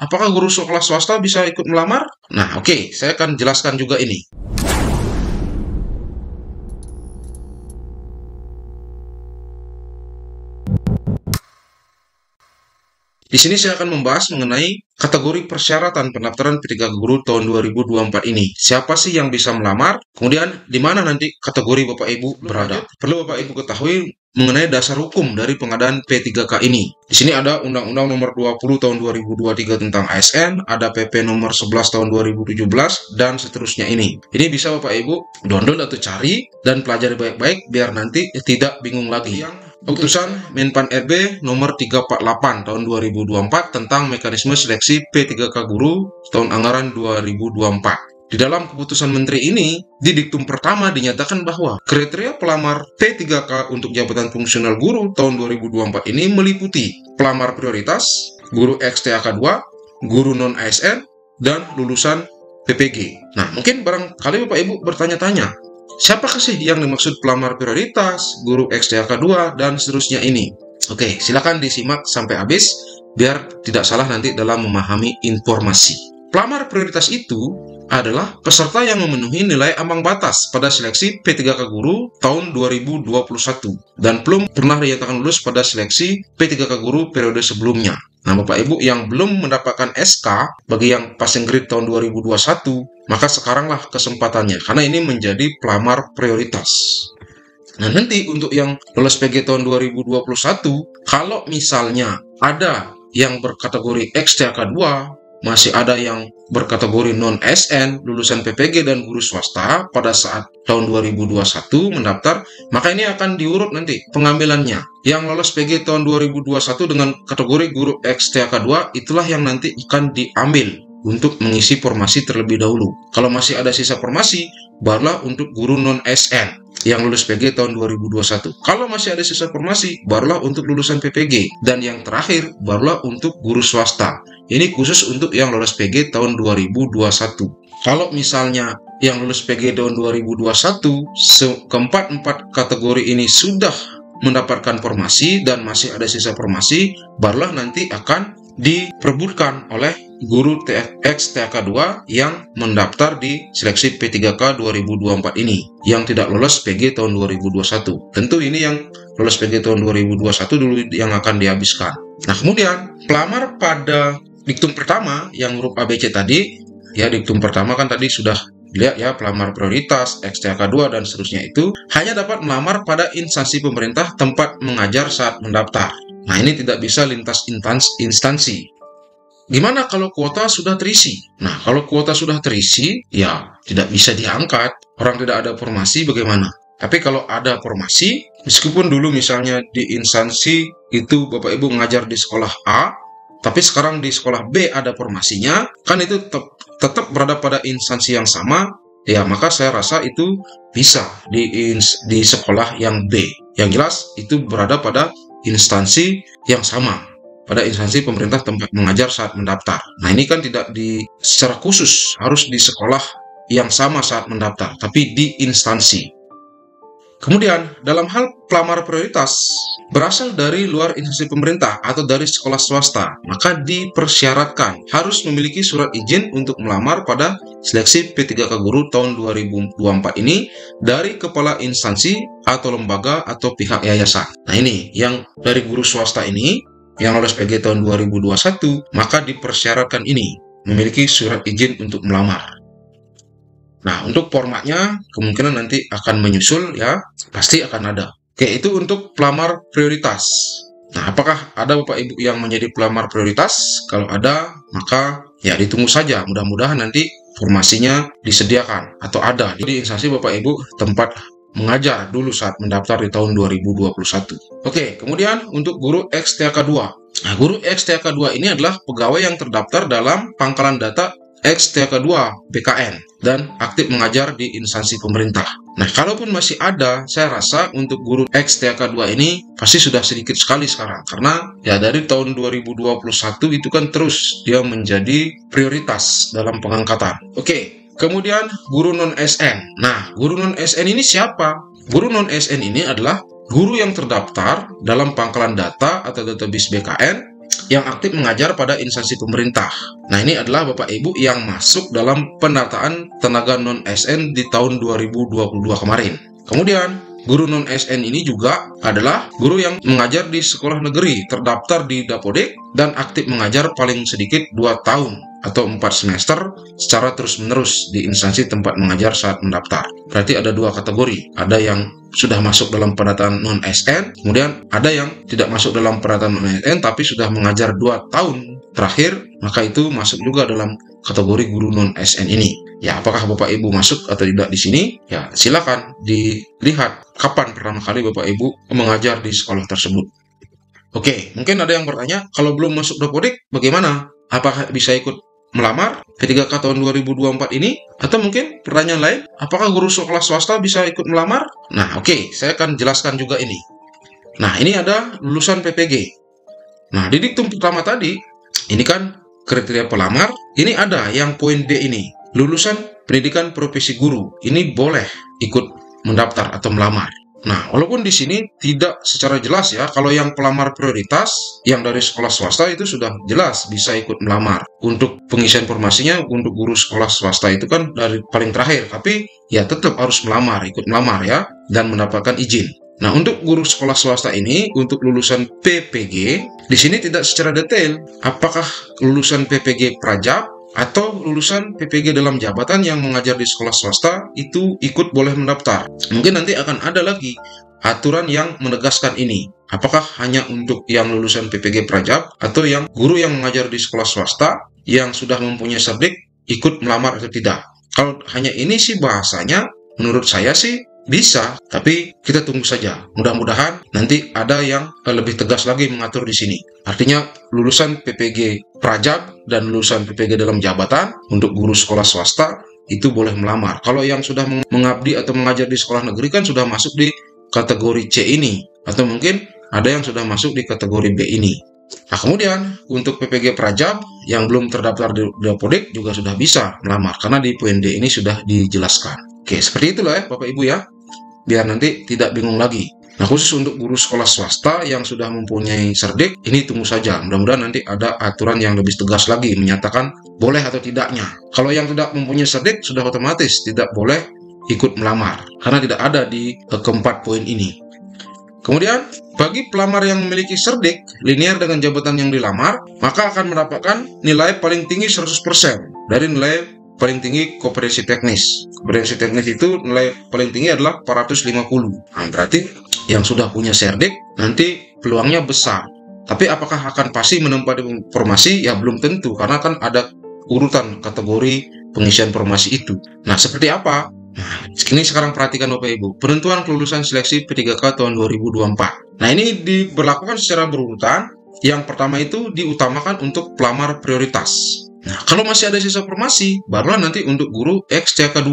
apakah guru sekolah swasta bisa ikut melamar? Nah, oke, saya akan jelaskan juga ini. Di sini saya akan membahas mengenai kategori persyaratan pendaftaran P3K Guru tahun 2024 ini. Siapa sih yang bisa melamar? Kemudian di mana nanti kategori Bapak Ibu berada? Perlu Bapak Ibu ketahui mengenai dasar hukum dari pengadaan P3K ini. Di sini ada Undang-Undang Nomor 20 Tahun 2023 tentang ASN, ada PP Nomor 11 Tahun 2017 dan seterusnya ini. Ini bisa Bapak Ibu download atau cari dan pelajari baik-baik biar nanti tidak bingung lagi. Keputusan Menpan RB nomor 348 tahun 2024 tentang mekanisme seleksi P3K Guru tahun anggaran 2024. Di dalam keputusan Menteri ini, di diktum pertama dinyatakan bahwa kriteria pelamar P3K untuk jabatan fungsional guru tahun 2024 ini meliputi pelamar prioritas, guru XTAK 2, guru non-ASN, dan lulusan PPG. Nah, mungkin barangkali Bapak Ibu bertanya-tanya, siapakah sih yang dimaksud pelamar prioritas, guru XTAK 2, dan seterusnya ini? Oke, silakan disimak sampai habis, biar tidak salah nanti dalam memahami informasi. Pelamar prioritas itu adalah peserta yang memenuhi nilai ambang batas pada seleksi P3K Guru tahun 2021, dan belum pernah dinyatakan lulus pada seleksi P3K Guru periode sebelumnya. Nah, Bapak Ibu yang belum mendapatkan SK bagi yang passing grade tahun 2021, maka sekaranglah kesempatannya, karena ini menjadi pelamar prioritas. Nah, nanti untuk yang lolos PG tahun 2021, kalau misalnya ada yang berkategori XTAK 2, masih ada yang berkategori non-SN, lulusan PPG dan guru swasta pada saat tahun 2021 mendaftar, maka ini akan diurut nanti pengambilannya. Yang lolos PG tahun 2021 dengan kategori guru XTAK 2, itulah yang nanti akan diambil untuk mengisi formasi terlebih dahulu. Kalau masih ada sisa formasi, barulah untuk guru non-SN yang lulus PG tahun 2021. Kalau masih ada sisa formasi, barulah untuk lulusan PPG. Dan yang terakhir, barulah untuk guru swasta. Ini khusus untuk yang lulus PG tahun 2021. Kalau misalnya yang lulus PG tahun 2021, keempat kategori ini sudah mendapatkan formasi dan masih ada sisa formasi, barulah nanti akan diperebutkan oleh guru XTAK 2 yang mendaftar di seleksi P3K 2024 ini, yang tidak lolos PG tahun 2021. Tentu ini yang lolos PG tahun 2021 dulu yang akan dihabiskan. Nah, kemudian pelamar pada diktum pertama yang huruf ABC tadi, ya diktum pertama kan tadi sudah lihat ya, pelamar prioritas, XTAK 2 dan seterusnya itu hanya dapat melamar pada instansi pemerintah tempat mengajar saat mendaftar. Nah, ini tidak bisa lintas instansi. Gimana kalau kuota sudah terisi? Nah, kalau kuota sudah terisi, ya tidak bisa diangkat. Orang tidak ada formasi bagaimana? Tapi kalau ada formasi, meskipun dulu misalnya di instansi itu Bapak Ibu ngajar di sekolah A, tapi sekarang di sekolah B ada formasinya, kan itu tetap berada pada instansi yang sama, ya maka saya rasa itu bisa di sekolah yang B. Yang jelas itu berada pada instansi yang sama, pada instansi pemerintah tempat mengajar saat mendaftar. Nah, ini kan tidak secara khusus harus di sekolah yang sama saat mendaftar, tapi di instansi. Kemudian, dalam hal pelamar prioritas berasal dari luar instansi pemerintah atau dari sekolah swasta, maka dipersyaratkan harus memiliki surat izin untuk melamar pada seleksi P3K Guru tahun 2024 ini dari kepala instansi atau lembaga atau pihak yayasan. Nah, ini yang dari guru swasta ini yang lolos PG tahun 2021, maka dipersyaratkan ini memiliki surat izin untuk melamar. Nah, untuk formatnya kemungkinan nanti akan menyusul ya, pasti akan ada. Oke, itu untuk pelamar prioritas. Nah, apakah ada Bapak Ibu yang menjadi pelamar prioritas? Kalau ada, maka ya ditunggu saja. Mudah-mudahan nanti formasinya disediakan atau ada di instansi Bapak Ibu tempat mengajar dulu saat mendaftar di tahun 2021. Oke, kemudian untuk guru XTAK 2. Nah, guru XTAK 2 ini adalah pegawai yang terdaftar dalam pangkalan data XTAK 2 BKN dan aktif mengajar di instansi pemerintah. Nah, kalaupun masih ada, saya rasa untuk guru XTAK 2 ini pasti sudah sedikit sekali sekarang, karena ya dari tahun 2021 itu kan terus dia menjadi prioritas dalam pengangkatan. Oke, kemudian guru non-SN. Nah, guru non-SN ini siapa? Guru non-SN ini adalah guru yang terdaftar dalam pangkalan data atau database BKN yang aktif mengajar pada instansi pemerintah. Nah, ini adalah Bapak Ibu yang masuk dalam pendataan tenaga non-ASN di tahun 2022 kemarin. Kemudian, guru non-ASN ini juga adalah guru yang mengajar di sekolah negeri, terdaftar di Dapodik, dan aktif mengajar paling sedikit 2 tahun atau 4 semester secara terus-menerus di instansi tempat mengajar saat mendaftar. Berarti ada 2 kategori. Ada yang sudah masuk dalam pendataan non-ASN, kemudian ada yang tidak masuk dalam pendataan non-ASN tapi sudah mengajar 2 tahun terakhir, maka itu masuk juga dalam kategori guru non-ASN ini. Ya, apakah Bapak Ibu masuk atau tidak di sini? Ya, silakan dilihat kapan pertama kali Bapak Ibu mengajar di sekolah tersebut. Oke, mungkin ada yang bertanya, kalau belum masuk Dapodik, bagaimana? Apakah bisa ikut melamar P3K tahun 2024 ini? Atau mungkin pertanyaan lain, apakah guru sekolah swasta bisa ikut melamar? Nah, oke, saya akan jelaskan juga ini. Nah, ini ada lulusan PPG. Nah, di diktum pertama tadi, ini kan kriteria pelamar, ini ada yang poin D ini, lulusan pendidikan profesi guru, ini boleh ikut mendaftar atau melamar. Nah, walaupun di sini tidak secara jelas ya, kalau yang pelamar prioritas yang dari sekolah swasta itu sudah jelas bisa ikut melamar. Untuk pengisian formasinya untuk guru sekolah swasta itu kan dari paling terakhir, tapi ya tetap harus melamar, ikut melamar ya, dan mendapatkan izin. Nah, untuk guru sekolah swasta ini, untuk lulusan PPG, di sini tidak secara detail apakah lulusan PPG Prajab atau lulusan PPG dalam jabatan yang mengajar di sekolah swasta itu ikut boleh mendaftar. Mungkin nanti akan ada lagi aturan yang menegaskan ini. Apakah hanya untuk yang lulusan PPG Prajab atau yang guru yang mengajar di sekolah swasta yang sudah mempunyai serdik ikut melamar atau tidak. Kalau hanya ini sih bahasanya, menurut saya sih bisa, tapi kita tunggu saja. Mudah-mudahan nanti ada yang lebih tegas lagi mengatur di sini. Artinya lulusan PPG Prajab dan lulusan PPG dalam jabatan untuk guru sekolah swasta itu boleh melamar. Kalau yang sudah mengabdi atau mengajar di sekolah negeri kan sudah masuk di kategori C ini, atau mungkin ada yang sudah masuk di kategori B ini. Nah, kemudian untuk PPG Prajab yang belum terdaftar di Dapodik juga sudah bisa melamar karena di poin D ini sudah dijelaskan. Oke, seperti itulah ya Bapak Ibu ya, biar nanti tidak bingung lagi. Nah, khusus untuk guru sekolah swasta yang sudah mempunyai serdik, ini tunggu saja. Mudah-mudahan nanti ada aturan yang lebih tegas lagi menyatakan boleh atau tidaknya. Kalau yang tidak mempunyai serdik sudah otomatis tidak boleh ikut melamar karena tidak ada di keempat poin ini. Kemudian, bagi pelamar yang memiliki serdik linear dengan jabatan yang dilamar, maka akan mendapatkan nilai paling tinggi 100% dari nilai paling tinggi kompetensi teknis. Kompetensi teknis itu nilai paling tinggi adalah 450. Nah, berarti yang sudah punya serdik nanti peluangnya besar. Tapi apakah akan pasti menempati formasi? Ya belum tentu, karena kan ada urutan kategori pengisian formasi itu. Nah, seperti apa? Nah, ini sekarang perhatikan Bapak Ibu, penentuan kelulusan seleksi P3K tahun 2024. Nah, ini diberlakukan secara berurutan. Yang pertama itu diutamakan untuk pelamar prioritas. Nah, kalau masih ada sisa formasi, barulah nanti untuk guru XTK2.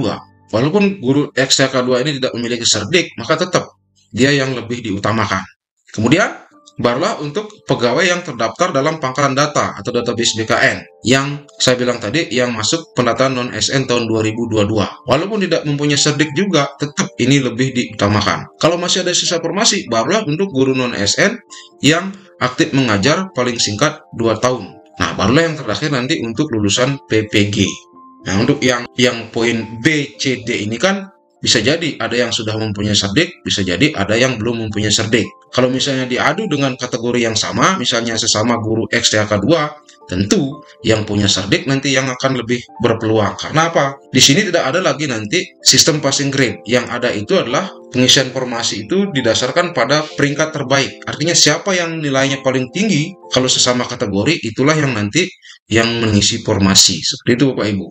Walaupun guru XTK2 ini tidak memiliki serdik, maka tetap dia yang lebih diutamakan. Kemudian, barulah untuk pegawai yang terdaftar dalam pangkalan data atau database BKN yang saya bilang tadi yang masuk pendataan non-ASN tahun 2022. Walaupun tidak mempunyai serdik juga, tetap ini lebih diutamakan. Kalau masih ada sisa formasi, barulah untuk guru non-ASN yang aktif mengajar paling singkat 2 tahun. Nah, barulah yang terakhir nanti untuk lulusan PPG. Nah, untuk yang poin B, C, D ini kan bisa jadi ada yang sudah mempunyai serdik, bisa jadi ada yang belum mempunyai serdik. Kalau misalnya diadu dengan kategori yang sama, misalnya sesama guru XTK2, tentu yang punya serdik nanti yang akan lebih berpeluang. Karena apa? Di sini tidak ada lagi nanti sistem passing grade. Yang ada itu adalah pengisian formasi itu didasarkan pada peringkat terbaik. Artinya siapa yang nilainya paling tinggi, kalau sesama kategori, itulah yang nanti yang mengisi formasi. Seperti itu Bapak Ibu.